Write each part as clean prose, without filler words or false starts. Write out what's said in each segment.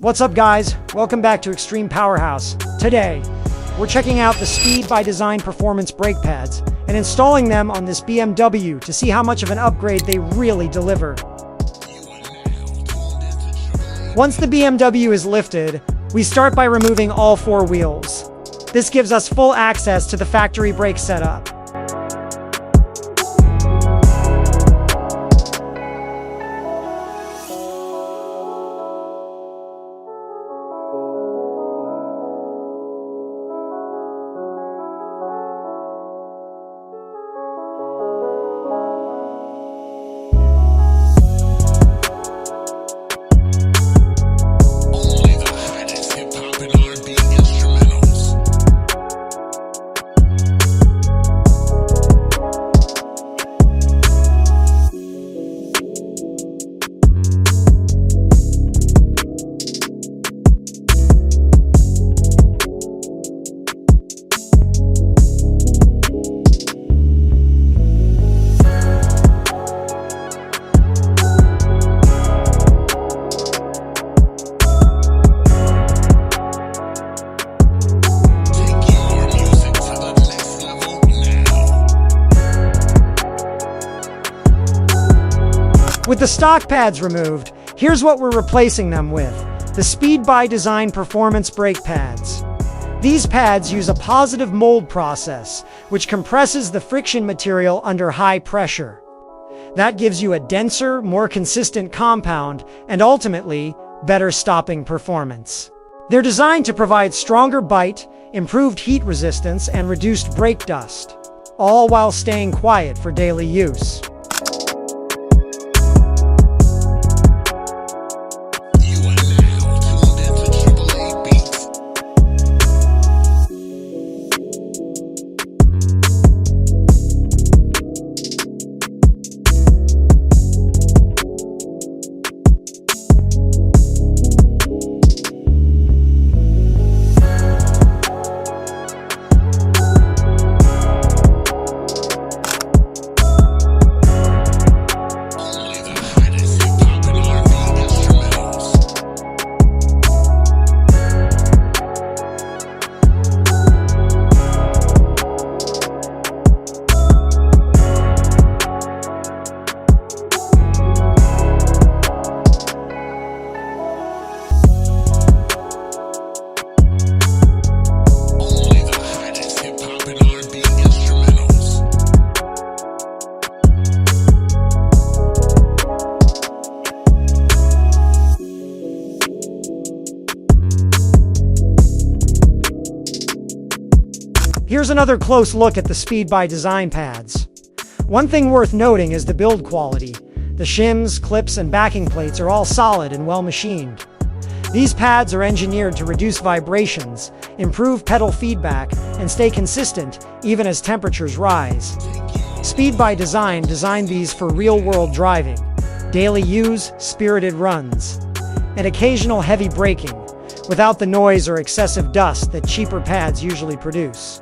What's up guys, welcome back to Extreme Powerhouse. Today, we're checking out the Speed by Design performance brake pads and installing them on this BMW to see how much of an upgrade they really deliver. Once the BMW is lifted, we start by removing all four wheels. This gives us full access to the factory brake setup. With the stock pads removed, here's what we're replacing them with: the Speed by Design performance brake pads. These pads use a positive mold process, which compresses the friction material under high pressure. That gives you a denser, more consistent compound, and ultimately, better stopping performance. They're designed to provide stronger bite, improved heat resistance, and reduced brake dust, all while staying quiet for daily use. Here's another close look at the Speed by Design pads. One thing worth noting is the build quality. The shims, clips, and backing plates are all solid and well machined. These pads are engineered to reduce vibrations, improve pedal feedback, and stay consistent even as temperatures rise. Speed by Design designed these for real-world driving, daily use, spirited runs, and occasional heavy braking, without the noise or excessive dust that cheaper pads usually produce.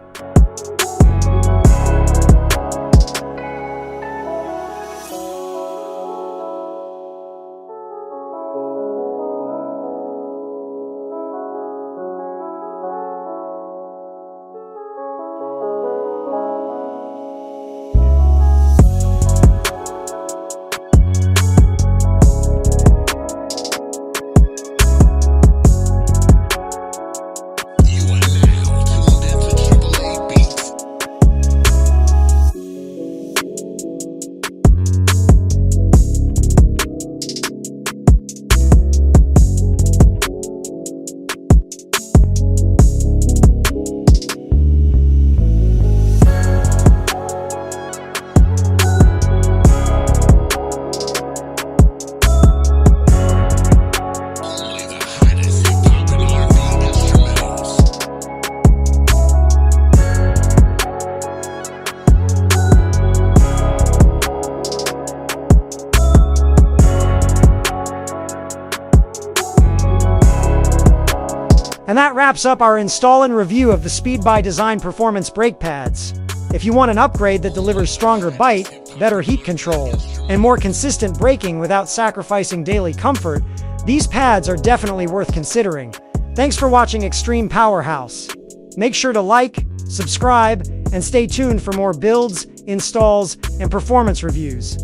And that wraps up our install and review of the Speed by Design performance brake pads. If you want an upgrade that delivers stronger bite, better heat control, and more consistent braking without sacrificing daily comfort, These pads are definitely worth considering. Thanks for watching Extreme Powerhouse. Make sure to like, subscribe, and stay tuned for more builds, installs, and performance reviews.